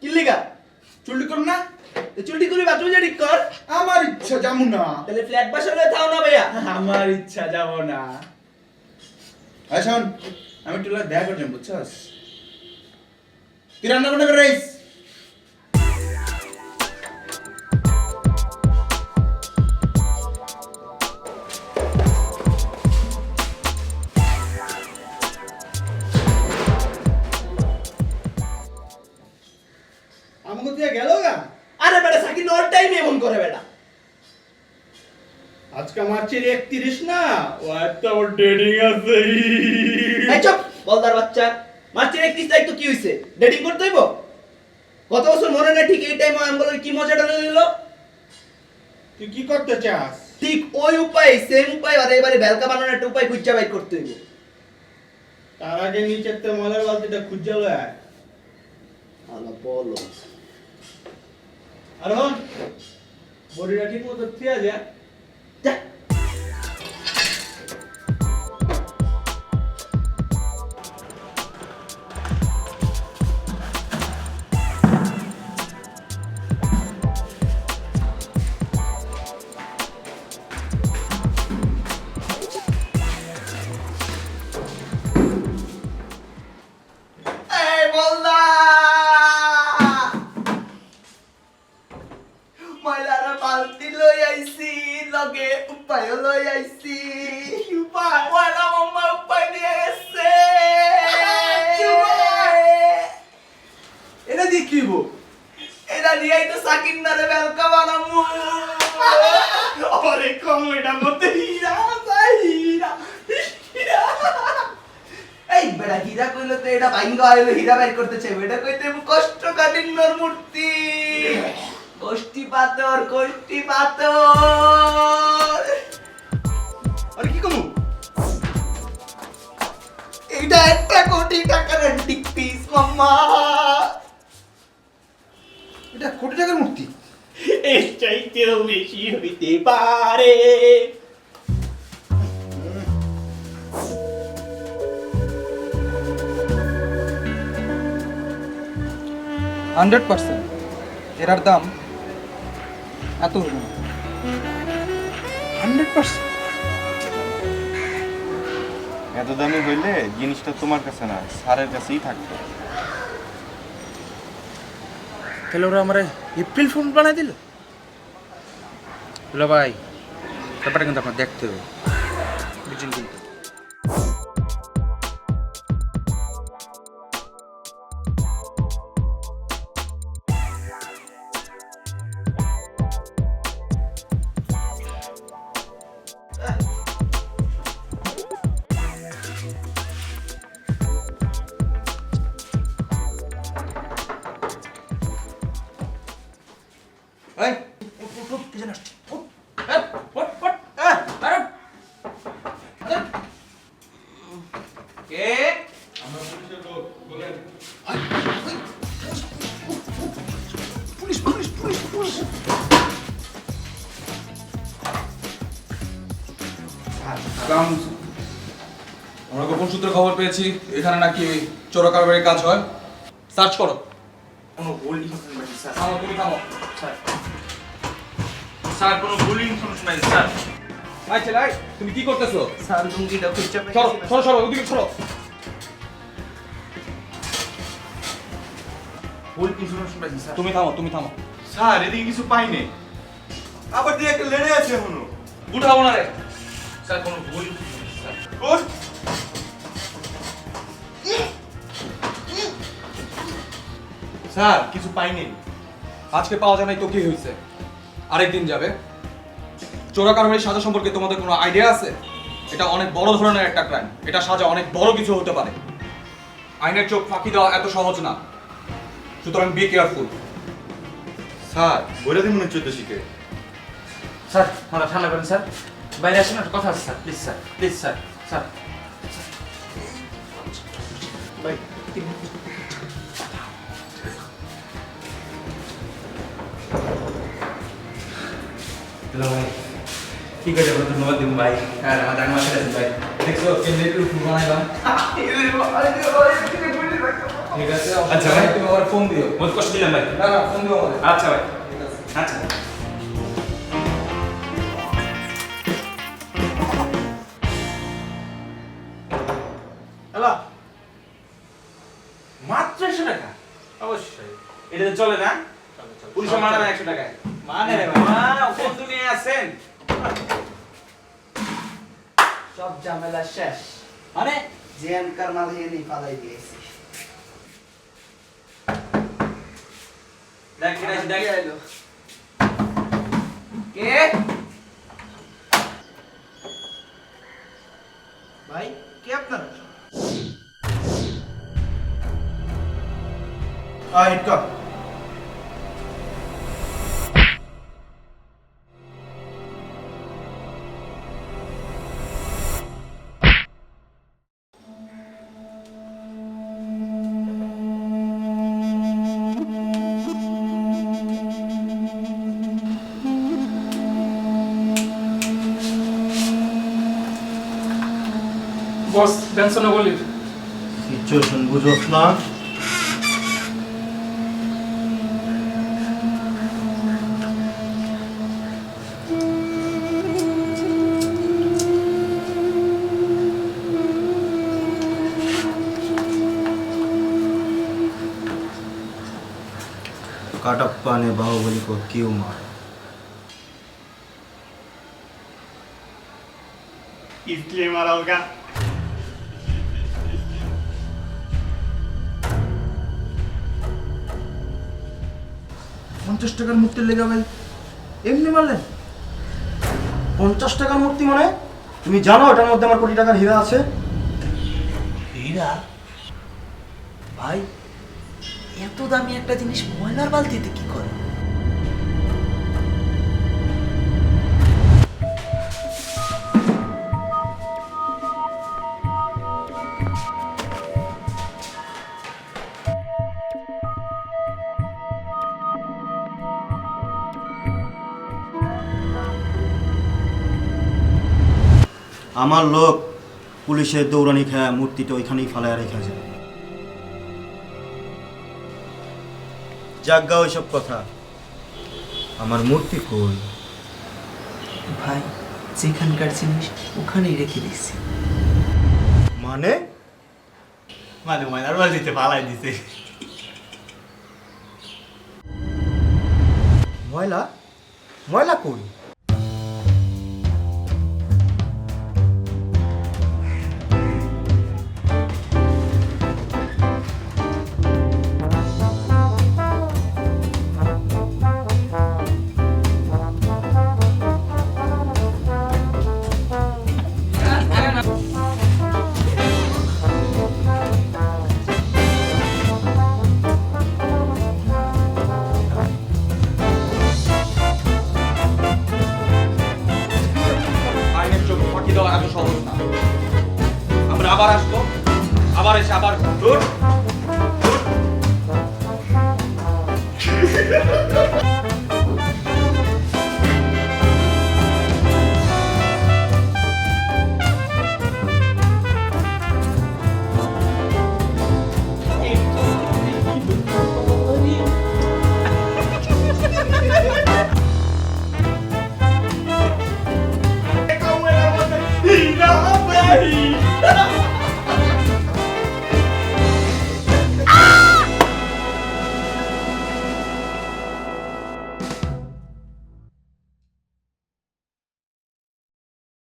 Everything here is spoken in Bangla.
কিল্লিগা চুলটি কর না, চুলটি করি বাথরুম যা ঠিক কর। আমার ইচ্ছা যাবো না। তাহলে ফ্ল্যাট বাসা হলে থাও না ভাইয়া। আমার ইচ্ছা যাব না। শোন, আমি টুলা দেখা করলাম, বুঝছস? তুই রান্না বান্না করে রাইস। আমাকে দিয়ে গেল গা। আরে বেটা সাকিন অল টাইম এমন করে বেটা। আজকে মার্চের 31 না, ও একটা ওর ডেটিং আছে। এই চুপ বলদার বাচ্চা। মার্চের 31 তারিখ তো কি হইছে? ডেটিং করতে হইব? গত বছর মনে নাই ঠিক এই টাইমে আমগুলোর কি মজাটা নিল? তুই কি করতে চাস? ঠিক ওই উপায়, সেম উপায় আর এবারে বেলকা বানানোর একটা উপায় খুঁজে বাইর করতে হইব। তার আগে নিচের তে মলের বালতিটা খুঁজে লয়। আলা বলো। আর হন, বডিটা ঠিক মতো থিয়া যা। যা। এই বলদা ময়লারা বালতি লই আইছি, লগে উপায় লই আইছি। উপায় ওয়ালা মাম্মা উপায় নিয়ে এসে। এটা দিয়ে কি হইব? এটা দিয়েই তো সাকিন নারে বেলকা বানামু। আরে কম এটার মধ্যে হীরা আছে, হীরা। এই বেটা হীরা কইলো তো এটা ভাঙ্গা হইলো, হীরা বাইর করতে চাইবো। এটা কইতে কষ্ট কাঠিন্যর মূর্তি। কষ্টি পাথর, কষ্টি পাথর। আরে কি কমু? এটা 1 কোটি টাকার অ্যান্টিক পিস মাম্মা। এটা কোটি টাকার মূর্তি। এর চাইতেও বেশি হইতে পারে। এটার দাম এত হইব না। 100%? এত দামি হইলে জিনিসটা তোমার কাছে না, স্যারের কাছেই থাকতো। তাহলে ওরা আমার এপ্রিল ফুল বানাই দিল। বলো ভাই, ব্যাপারটা কিন্তু আপনার দেখতে হবে, বুঝছেন কিন্তু। এই, কি জানো আসছে? কে? আমরা পুলিশের লোক, বলেন। Police police police police. আমরা গোপন সূত্রে খবর পেয়েছি এখানে নাকি চোরা কারবারির কাজ হয়। সার্চ করো। কোনো ভুল ইনফরমেশন নাই স্যার। থামো, তুমি থামো। স্যার, স্যার কোনো ভুল ইনফরমেশন নাই স্যার। ভাই ছেলে, তুমি কি করতেছো? স্যার লুঙ্গিটা খুঁজে সরো পাইছি না। সরো সরো, ওদিকে সরো। ভুল ইনফরমেশন পাইছি স্যার। তুমি থামো, তুমি থামো। স্যার এদিকে কিছু পাইনি, আবার দিয়ে একটা লেড়ে আছে এখনো। উঠাবো না রে। স্যার কোনো ভুল ইনফরমেশন স্যার। ওর স্যার কিছু পাইনি। আজকে পাওয়া যায় নাই তো কি হয়েছে? আরেকদিন যাবে। চোরা কারবারির সাজা সম্পর্কে তোমাদের কোনো আইডিয়া আছে? এটা অনেক বড় ধরনের একটা ক্রাইম। এটা সাজা অনেক বড় কিছু হতে পারে। আইনের চোখ ফাঁকি দেওয়া এত সহজ না, সুতরাং বি কেয়ারফুল। স্যার বলে দিন মনে হচ্ছে তো শিখে। স্যার আমরা ঠান্ডা করেন স্যার, বাইরে আসুন, একটা কথা আছে sir, please sir, please sir, sir. ভাই হ্যালো ভাই, ঠিক আছে আপনার ধন্যবাদ দিব ভাই। হ্যাঁ আমার আগে মাসে আছেন ভাই। দেখছো কেমনে একটু ফুল বানাইলাম। ঠিক আছে আচ্ছা ভাই। তুমি আমার ফোন দিও। বহুত কষ্ট দিলাম ভাই। না না ফোন দিও আমাদের। আচ্ছা ভাই। ঠিক আছে। আচ্ছা। হ্যালো মাত্র 100 টাকা? অবশ্যই এটা তো চলে না? পুলিশে মানা না 100 টাকায়। মানে রে ভাই কোন দুনিয়ায় আছেন? সব ঝামেলা শেষ মানে জিয়ানকার মাল এনে পালাই দিয়েছি দেখ দেখ এলো কে ভাই কে আপনারা ইটকা বস টেনশন বলি সিচুয়েশন বুঝোস না काटप्पा ने बाहुबली को क्यों मारा इसलिए मारा होगा। পঞ্চাশ টাকার মূর্তির লেগে ভাই এমনি মারলেন 50 টাকার মূর্তি মানে তুমি জানো এটার মধ্যে আমার কোটি টাকার হীরা আছে হীরা ভাই এত দামি একটা জিনিস ময়লার বালতিতে কি করে আমার লোক পুলিশের দৌড়ানি খায় মূর্তিটা ওইখানেই ফালায় রেখে যায় জাগা ওইসব কথা আমার মূর্তি কই ভাই যেখানকার জিনিস ওখানেই রেখে দিচ্ছি মানে মানে ময়নার বাড়িতে পালাই দিছে। ময়লা ময়লা কই আইনের চোখ ফাঁকি দেওয়া এত সহজ না। আমরা আবার আসবো, আবার এসে আবার দূর